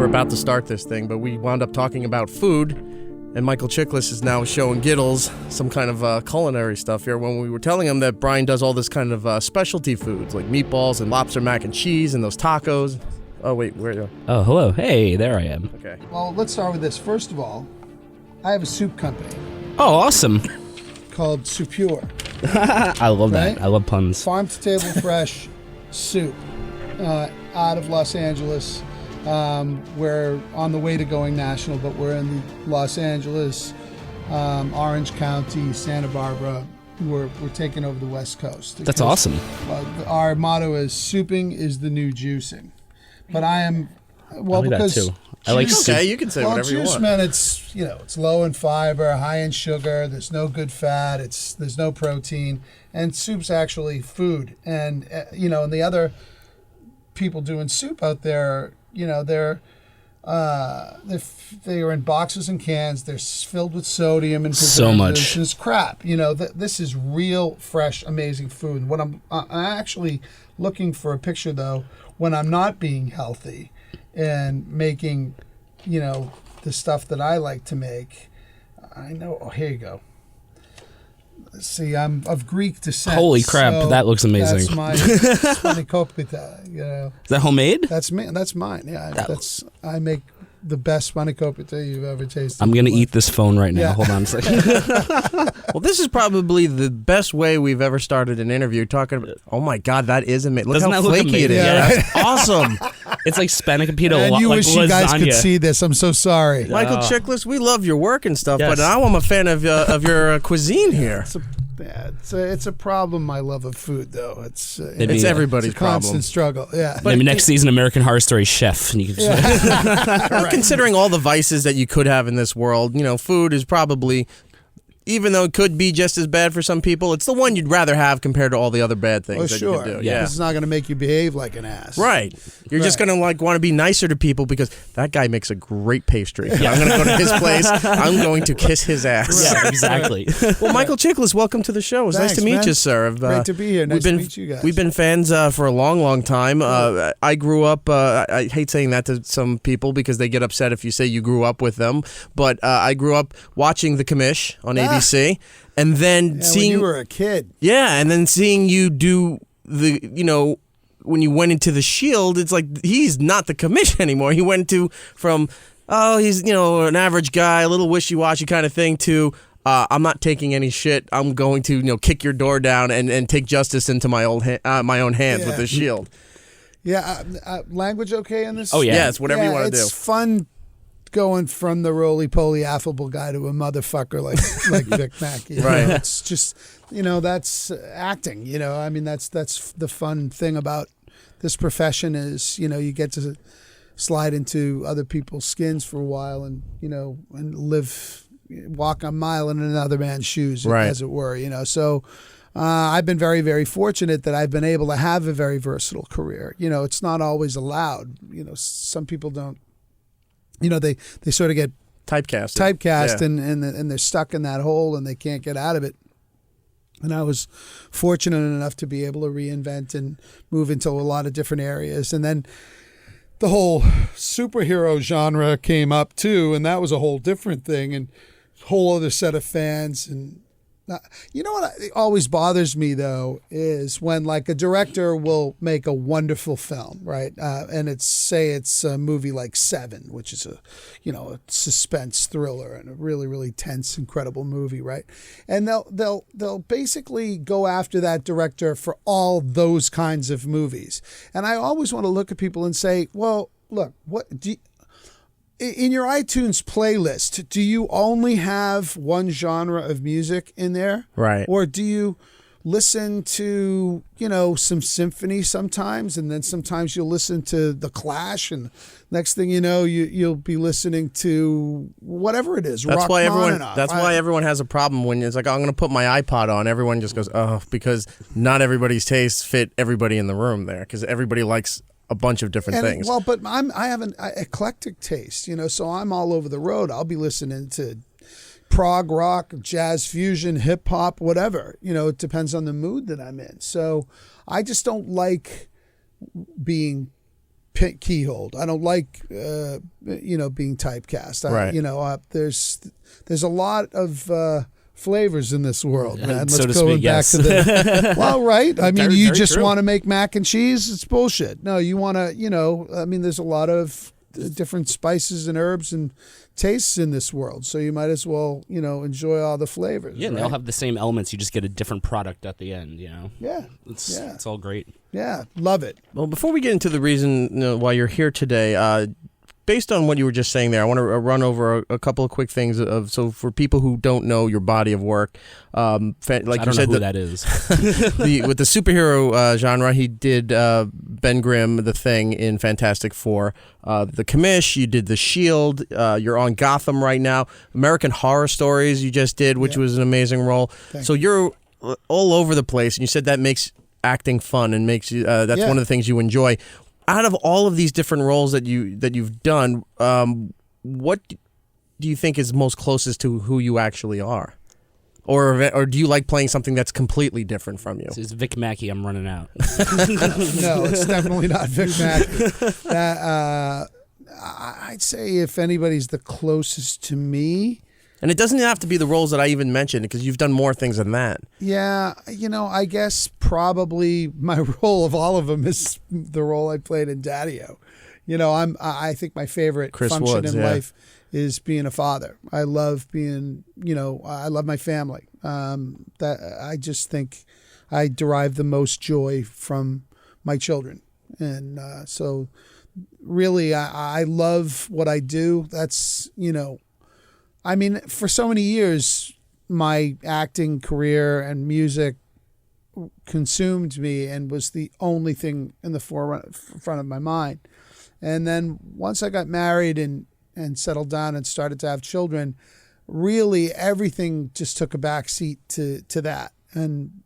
About to start this thing, but we wound up talking about food, and Michael Chiklis is now showing Gittles some kind of culinary stuff here when we were telling him that Brian does all this kind of specialty foods like meatballs and lobster mac and cheese and those tacos. Oh, wait, where are you? Oh, hello. Hey, there I am. Okay. Well, let's start with this. First of all, I have a soup company Oh, awesome. called Soupure. I love that. Right? I love puns. Farm to table fresh soup out of Los Angeles. We're on the way to going national, but we're in Los Angeles, Orange County, Santa Barbara. We're taking over the West Coast. That's awesome. Our motto is souping is the new juicing. But I am, well, I like because that too. I like juice- soup. Okay, you can say whatever you juice, want. man, it's low in fiber, high in sugar. There's no good fat. There's no protein, and soup's actually food. And and the other people doing soup out there, they are in boxes and cans. They're filled with sodium and So much. It's crap. This is real, fresh, amazing food. And what I'm actually looking for a picture though, when I'm not being healthy and making, the stuff that I like to make. I know. Oh, here you go. See, I'm of Greek descent. Holy crap, so that looks amazing. That's my spanakopita, Is that homemade? That's me. That's mine. Yeah, I make the best spanakopita you've ever tasted. I'm going to eat this phone right now. Yeah. Hold on a second. Well, this is probably the best way we've ever started an interview. Talking about, oh my God, that is amazing. Look Doesn't how that look flaky it is. amazing? Yeah. That's awesome. It's like spanakopita, And you like wish lasagna. you guys could see this. I'm so sorry. Michael Chiklis, we love your work and stuff, Yes. but now I'm a fan of your cuisine here. It's a problem. My love of food, though. It's It's everybody's a constant problem. struggle. Yeah. Maybe next season, American Horror Story chef. And you can just, Well, considering all the vices that you could have in this world, food is probably, even though it could be just as bad for some people, it's the one you'd rather have compared to all the other bad things that sure. you can do. Yeah. This is not going to make you behave like an ass. Right. You're just going to want to be nicer to people because that guy makes a great pastry. I'm going to go to his place. I'm going to kiss his ass. yeah, exactly. Well, Michael Chiklis, welcome to the show. It's nice Thanks, to meet man. you, sir. Great to be here. Nice to meet you guys. We've been fans for a long, long time. I grew up, I hate saying that to some people because they get upset if you say you grew up with them, but I grew up watching The Commish on ABC. And then seeing when you were a kid. Yeah, and then seeing you do the, when you went into The Shield, it's like he's not the Commish anymore. He went from he's, an average guy, a little wishy-washy kind of thing to I'm not taking any shit. I'm going to, kick your door down and take justice into my own hands with The Shield. Yeah, language okay in this? Oh, yeah. Yes, whatever you want to do. It's fun going from the roly-poly affable guy to a motherfucker like Vic Mackey. Right. It's just, that's acting, that's the fun thing about this profession is, you get to slide into other people's skins for a while and, and walk a mile in another man's shoes, right, as it were, So I've been very, very fortunate that I've been able to have a very versatile career. It's not always allowed. Some people don't. They sort of get typecast and they're stuck in that hole and they can't get out of it. And I was fortunate enough to be able to reinvent and move into a lot of different areas. And then the whole superhero genre came up too, and that was a whole different thing and a whole other set of fans. And what always bothers me though is when like a director will make a wonderful film, right? And it's a movie like Seven, which is a suspense thriller and a really, really tense, incredible movie, right? And they'll basically go after that director for all those kinds of movies. And I always want to look at people and say, well, look, what do you, in your iTunes playlist, do you only have one genre of music in there? Right. Or do you listen to, some symphony sometimes, and then sometimes you'll listen to The Clash, and next thing you know, you'll be listening to whatever it is. That's why everyone has a problem when it's like, I'm going to put my iPod on. Everyone just goes, oh, because not everybody's tastes fit everybody in the room there, because everybody likes a bunch of different things. Well, but I have an eclectic taste, so I'm all over the road. I'll be listening to prog rock, jazz fusion, hip hop, whatever. It depends on the mood that I'm in. So I just don't like being keyholed. I don't like being typecast. Right. There's a lot of flavors in this world, man. So Let's to go speak, back yes. to the well, right? I mean, Very, you very just true. want to make mac and cheese. It's bullshit. No, you want to, I mean, there's a lot of different spices and herbs and tastes in this world, so you might as well, enjoy all the flavors. Yeah, and right? they all have the same elements. You just get a different product at the end, Yeah. It's all great. Yeah, love it. Well, before we get into the reason why you're here today, based on what you were just saying there, I want to run over a couple of quick things. So for people who don't know your body of work, like I you don't said, know who that is. with the superhero genre, he did Ben Grimm, The Thing in Fantastic Four, The Commish, you did The Shield, you're on Gotham right now, American Horror Stories you just did, which was an amazing role. So you're all over the place, and you said that makes acting fun and makes you that's one of the things you enjoy. Out of all of these different roles that you've done, what do you think is most closest to who you actually are, or do you like playing something that's completely different from you? This is Vic Mackey. I'm running out. No, it's definitely not Vic Mackey. I'd say if anybody's the closest to me. And it doesn't have to be the roles that I even mentioned, because you've done more things than that. Yeah, I guess probably my role of all of them is the role I played in Daddy-O. I think my favorite Chris function Woods, in yeah. life is being a father. I love being, I love my family. That I just think I derive the most joy from my children. And so really, I love what I do. That's, I mean, for so many years, my acting career and music consumed me and was the only thing in the front of my mind. And then once I got married and settled down and started to have children, really everything just took a back seat to that. And,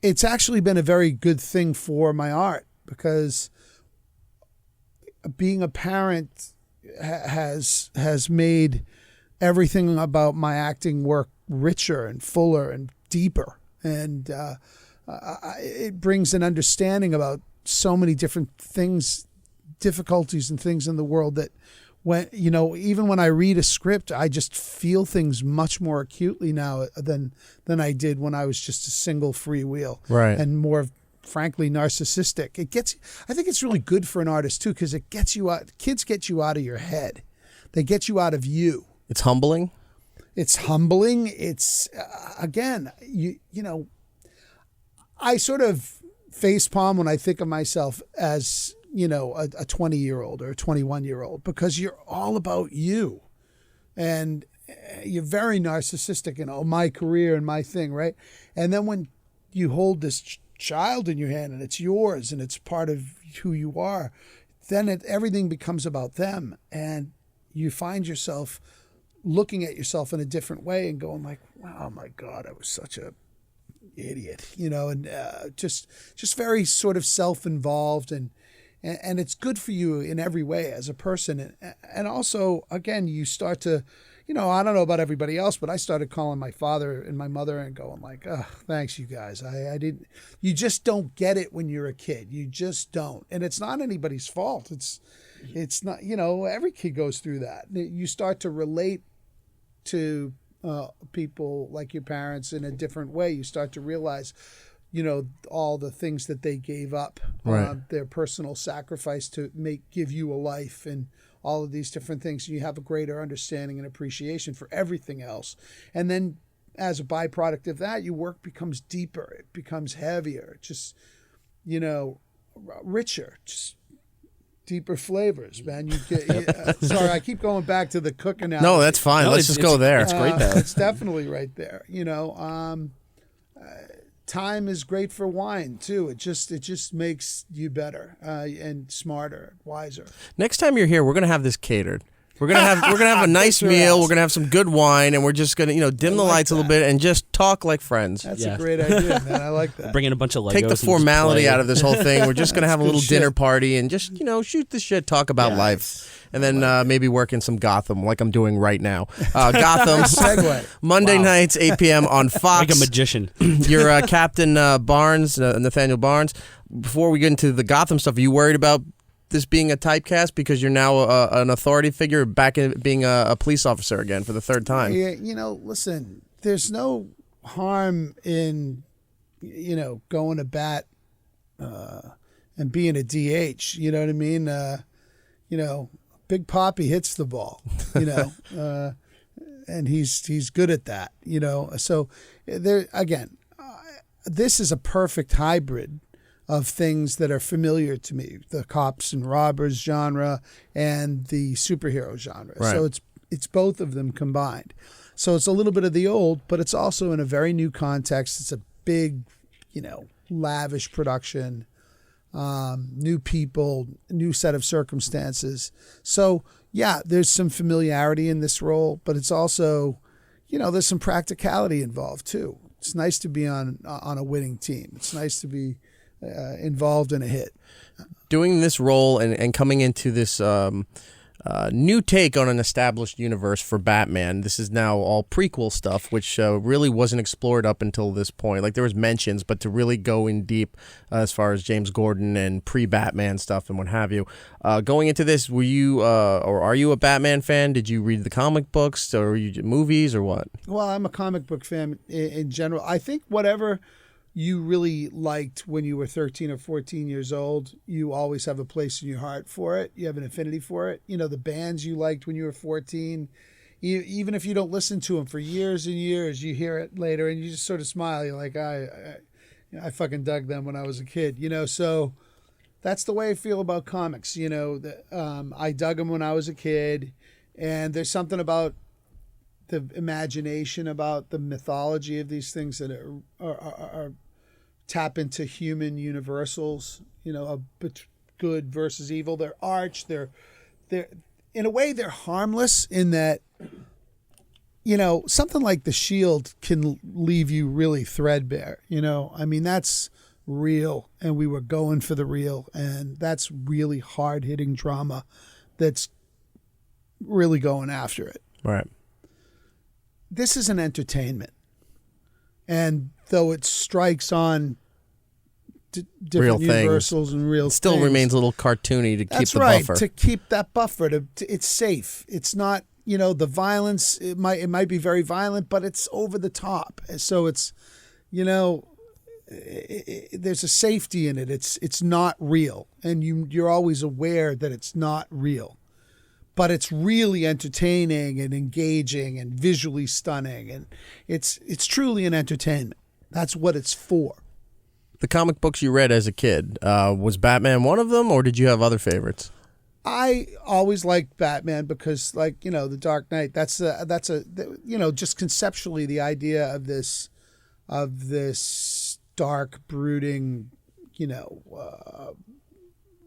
it's actually been a very good thing for my art, because being a parent has made everything about my acting work richer and fuller and deeper, and it brings an understanding about so many different things, difficulties and things in the world, that when even when I read a script, I just feel things much more acutely now than I did when I was just a single freewheel, Right. and more frankly narcissistic. I think it's really good for an artist too, because it gets you out. Kids get you out of your head. They get you out of you. It's humbling. It's humbling. It's again, I sort of facepalm when I think of myself as a 20-year-old or a 21-year-old, because you're all about you, and you're very narcissistic. My career and my thing, right? And then when you hold this child in your hand and it's yours and it's part of who you are, then everything becomes about them, and you find yourself looking at yourself in a different way and going like, wow, my God, I was such a idiot, and just very sort of self-involved, and it's good for you in every way as a person. And also, again, you start to, I don't know about everybody else, but I started calling my father and my mother and going like, oh, thanks, you guys. I didn't, you just don't get it when you're a kid. You just don't. And it's not anybody's fault. It's not, every kid goes through that. You start to relate to people like your parents in a different way. You start to realize, all the things that they gave up, Right. Their personal sacrifice to give you a life, and all of these different things. You have a greater understanding and appreciation for everything else. And then as a byproduct of that, your work becomes deeper. It becomes heavier, just, richer, just deeper flavors, man. You get, sorry, I keep going back to the cook analogy. No, that's fine. No, Let's just go there. It's great though. It's definitely right there. Time is great for wine too. It just makes you better and smarter, wiser. Next time you're here, we're going to have this catered. We're gonna have a nice your meal. ass. We're gonna have some good wine, and we're just gonna dim the lights a little bit and just talk like friends. That's a great idea, man. I like that. Bring in a bunch of Legos. Take the and just formality play. out of this whole thing. We're just gonna have a good little shit. dinner party and just shoot the shit, talk about life, and then maybe work in some Gotham like I'm doing right now. Gotham. Segue. Monday nights, 8 p.m. on Fox. Like a magician. You're Captain Barnes, Nathaniel Barnes. Before we get into the Gotham stuff, are you worried about this being a typecast because you're now an authority figure back in being a police officer again for the third time? Yeah, listen, there's no harm in, going to bat and being a DH. You know what I mean? Big Papi hits the ball, and he's good at that, So there again, this is a perfect hybrid of things that are familiar to me, the cops and robbers genre and the superhero genre. Right. So it's both of them combined. So it's a little bit of the old, but it's also in a very new context. It's a big, lavish production, new people, new set of circumstances. So yeah, there's some familiarity in this role, but it's also, there's some practicality involved too. It's nice to be on a winning team. It's nice to be involved in a hit. Doing this role and coming into this new take on an established universe for Batman. This is now all prequel stuff, which really wasn't explored up until this point. Like there was mentions, but to really go in deep as far as James Gordon and pre-Batman stuff and what have you. Going into this, were you or are you a Batman fan? Did you read the comic books or you movies or what? Well, I'm a comic book fan in general. I think whatever you really liked when you were 13 or 14 years old, you always have a place in your heart for it. You have an affinity for it. The bands you liked when you were 14, even if you don't listen to them for years and years, you hear it later and you just sort of smile. You're like, I fucking dug them when I was a kid, So that's the way I feel about comics. I dug them when I was a kid, and there's something about the imagination, about the mythology of these things that are tap into human universals, good versus evil. They're arch. They're in a way they're harmless in that, something like the Shield can leave you really threadbare. I mean, that's real, and we were going for the real, and that's really hard hitting drama that's really going after it. Right. This is an entertainment. And though it strikes on different real universals and real it still things, remains a little cartoony to keep that's the right, buffer. to keep that buffer. It's safe. It's not, the violence, it might be very violent, but it's over the top. So it's, there's a safety in it. It's not real. And you're always aware that it's not real. But it's really entertaining and engaging and visually stunning, and it's truly an entertainment. That's what it's for. The comic books you read as a kid, was Batman one of them, or did you have other favorites? I always liked Batman because, The Dark Knight. That's just conceptually the idea of this dark, brooding,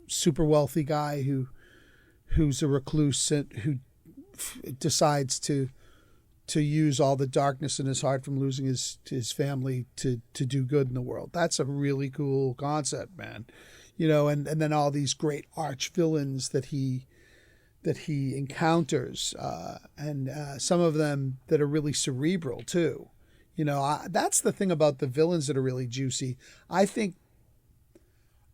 super wealthy guy who's a recluse and who decides to use all the darkness in his heart from losing his family to do good in the world. That's a really cool concept, man. And then all these great arch villains that he encounters, and some of them that are really cerebral too. That's the thing about the villains that are really juicy. I think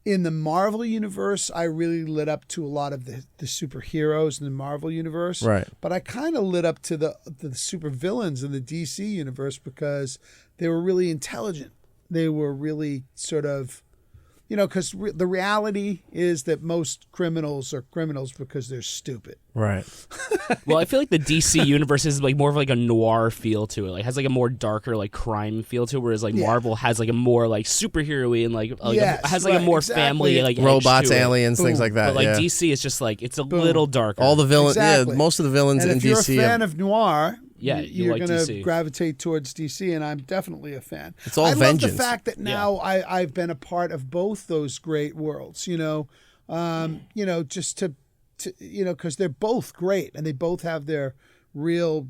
in the Marvel universe, I really lit up to a lot of the superheroes in the Marvel universe. Right. But I kind of lit up to the supervillains in the DC universe because they were really intelligent. They were really sort of, because the reality is that most criminals are criminals because they're stupid. Right. Well, I feel like the DC universe is more of a noir feel to it. Like has a more darker crime feel to it, whereas Marvel has a more superhero-y and has a more family edge robots, to it. aliens, things like that. But yeah. DC is just it's a little darker. All the villains, Exactly. most of the villains And in if you're DC. a fan of noir, Yeah, you're like going to DC. gravitate towards DC, and I'm definitely a fan. It's all I vengeance. love the fact that now I've been a part of both those great worlds. Just to because they're both great and they both have their real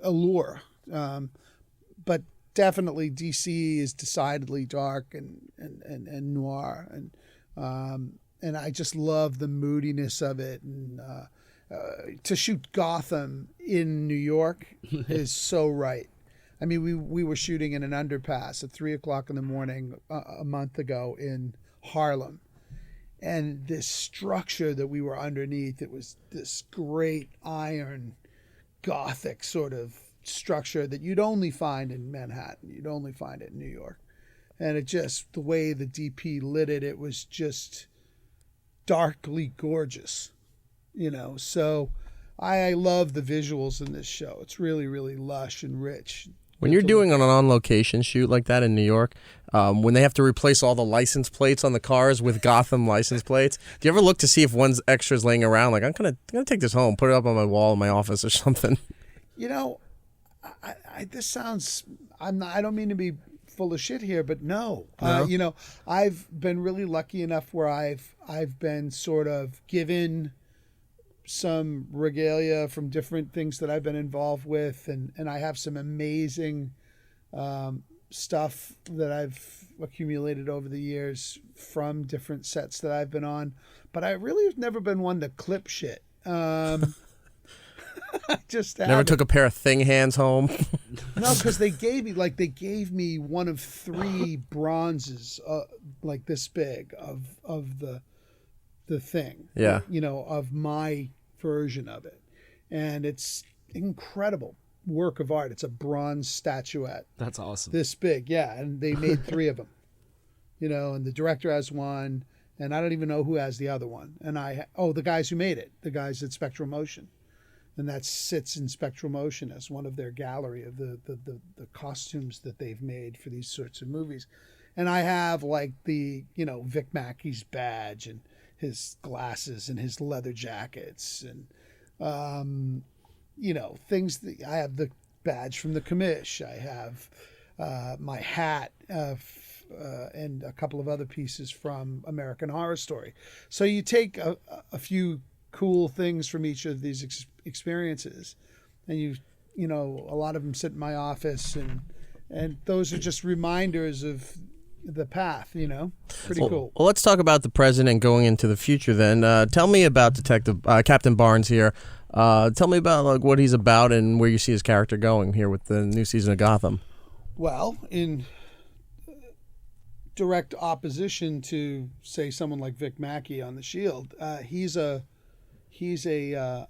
allure. But definitely DC is decidedly dark and noir, and I just love the moodiness of it. And to shoot Gotham in New York is so right. I mean, we were shooting in an underpass at 3:00 in the morning a month ago in Harlem. And this structure that we were underneath, it was this great iron Gothic sort of structure that you'd only find in Manhattan. You'd only find it in New York. And it just, the way the DP lit it, it was just darkly gorgeous, So I love the visuals in this show. It's really, really lush and rich. When you're doing an on-location shoot like that in New York, when they have to replace all the license plates on the cars with Gotham license plates, do you ever look to see if one's extra's laying around? Like, I'm gonna take this home, put it up on my wall in my office or something. This sounds. I don't mean to be full of shit here, but no. I've been really lucky enough where I've been sort of given some regalia from different things that I've been involved with, and I have some amazing stuff that I've accumulated over the years from different sets that I've been on. But I really have never been one to clip shit. I just never took a pair of thing hands home. No, because they gave me one of 3 bronzes like this big of the thing. Yeah. Of my version of it. And it's incredible work of art. It's a bronze statuette. That's awesome. This big, yeah. And they made 3 of them. And the director has one, and I don't even know who has the other one. And the guys who made it, the guys at Spectral Motion. And that sits in Spectral Motion as one of their gallery of the costumes that they've made for these sorts of movies. And I have like the, Vic Mackey's badge and his glasses and his leather jackets and, things that I have the badge from the commish. I have my hat and a couple of other pieces from American Horror Story. So you take a few cool things from each of these experiences, and a lot of them sit in my office, and those are just reminders of the path, pretty cool. Well, let's talk about the present and going into the future then. Tell me about Captain Barnes here. Tell me about what he's about and where you see his character going here with the new season of Gotham. Well, in direct opposition to, say, someone like Vic Mackey on The Shield, he's a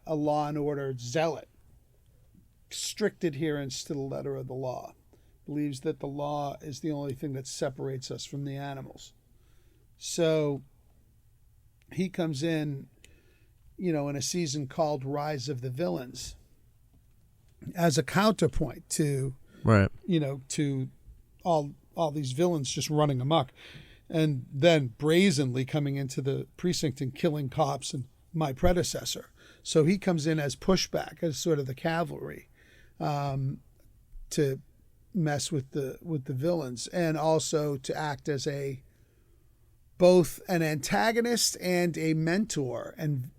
law and order zealot, strict adherence to the letter of the law, believes that the law is the only thing that separates us from the animals. So he comes in, in a season called Rise of the Villains as a counterpoint to, right, to all these villains just running amok, and then brazenly coming into the precinct and killing cops and my predecessor. So he comes in as pushback, as sort of the cavalry, to mess with the villains, and also to act as both an antagonist and a mentor and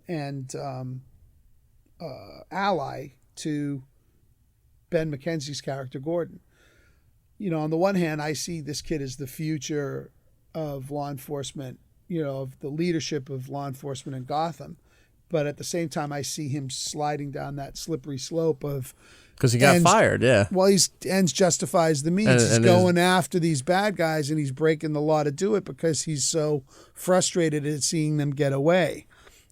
ally to Ben McKenzie's character Gordon. On the one hand, I see this kid as the future of law enforcement, of the leadership of law enforcement in Gotham. But at the same time, I see him sliding down that slippery slope of... Because he got fired, yeah. Well, ends justifies the means. He's going after these bad guys, and he's breaking the law to do it because he's so frustrated at seeing them get away.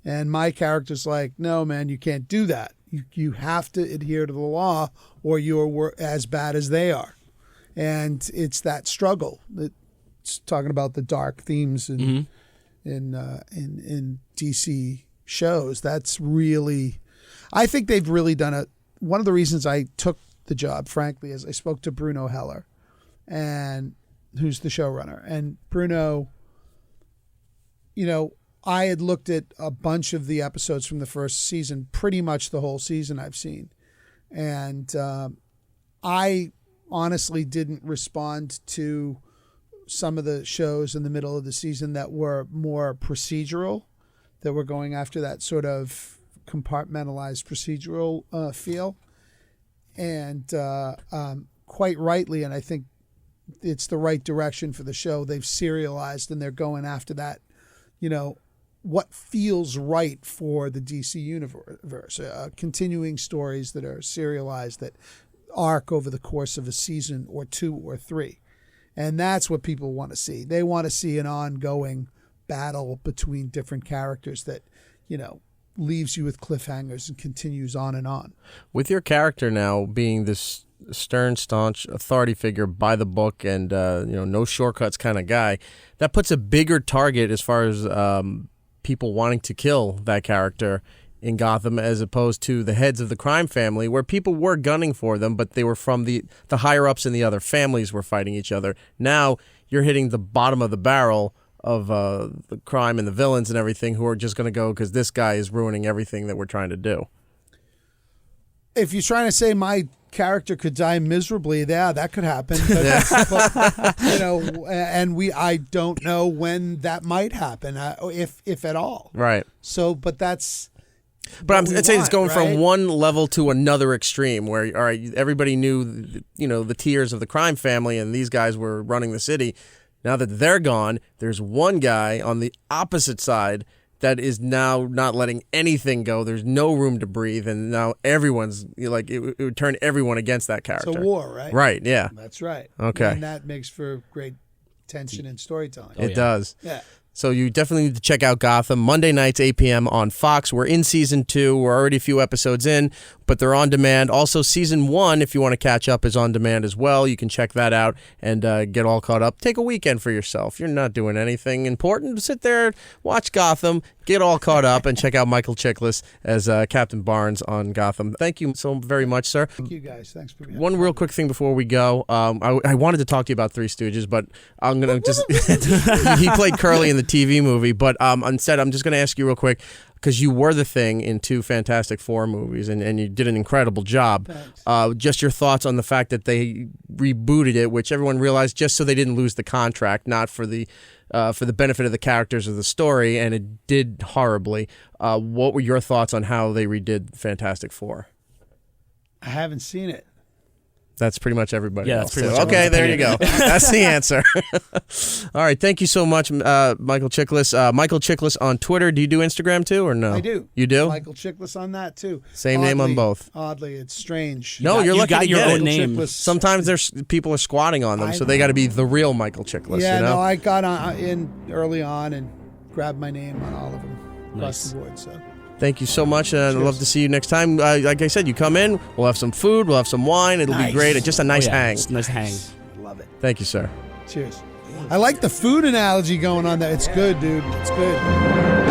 And my character's like, no, man, you can't do that. You have to adhere to the law, or you're as bad as they are. And it's that struggle. It's talking about the dark themes in DC shows. That's really, I think they've really done one of the reasons I took the job, frankly, is I spoke to Bruno Heller, and who's the showrunner. And Bruno, I had looked at a bunch of the episodes from the first season, pretty much the whole season I've seen. And I honestly didn't respond to some of the shows in the middle of the season that were more procedural, that we're going after that sort of compartmentalized procedural feel. And quite rightly, and I think it's the right direction for the show, they've serialized and they're going after that, what feels right for the DC universe, continuing stories that are serialized, that arc over the course of a season or 2 or 3. And that's what people want to see. They want to see an ongoing battle between different characters that, leaves you with cliffhangers and continues on and on. With your character now being this stern, staunch authority figure by the book and, no shortcuts kind of guy, that puts a bigger target as far as people wanting to kill that character in Gotham, as opposed to the heads of the crime family, where people were gunning for them, but they were from the higher-ups and the other families were fighting each other. Now you're hitting the bottom of the barrel of the crime and the villains and everything, who are just going to go because this guy is ruining everything that we're trying to do. If you're trying to say my character could die miserably, yeah, that could happen. But, I don't know when that might happen, if at all. Right. So, but that's. But I'm saying it's going from one level to another extreme, where all right, everybody knew, the tiers of the crime family, and these guys were running the city. Now that they're gone, there's one guy on the opposite side that is now not letting anything go. There's no room to breathe, and now everyone's it would turn everyone against that character. It's a war, right? Right, yeah. That's right. Okay. And that makes for great tension and storytelling. It does. Yeah. So you definitely need to check out Gotham, Monday nights, 8 p.m. on Fox. We're in Season 2. We're already a few episodes in, but they're on demand. Also, Season 1, if you want to catch up, is on demand as well. You can check that out and get all caught up. Take a weekend for yourself. You're not doing anything important. Sit there, watch Gotham, get all caught up, and check out Michael Chiklis as Captain Barnes on Gotham. Thank you so very much, sir. Thank you, guys. Thanks for being One real quick thing before we go. I wanted to talk to you about Three Stooges, but I'm going to just... He played Curly in the TV movie, but instead I'm just going to ask you real quick, because you were the Thing in 2 Fantastic Four movies, and you did an incredible job. Just your thoughts on the fact that they rebooted it, which everyone realized just so they didn't lose the contract, not for the benefit of the characters of the story, and it did horribly. What were your thoughts on how they redid Fantastic Four? I haven't seen it. That's pretty much everybody else. That's pretty much okay, there you go. That's the answer. All right, thank you so much, Michael Chiklis. Michael Chiklis on Twitter. Do you do Instagram too, or no? I do. You do? Michael Chiklis on that too. Same name on both. Oddly, it's strange. No, you're lucky to your get own it. name. Sometimes there's people are squatting on them, so they got to be the real Michael Chiklis. Yeah, no, I got in early on and grabbed my name on all of them across the board. So. Thank you so much, and I'd love to see you next time. Like I said, you come in, we'll have some food, we'll have some wine, it'll be great. Just a nice hang. Nice hang. Love it. Thank you, sir. Cheers. I like the food analogy going on there. It's good, dude. It's good.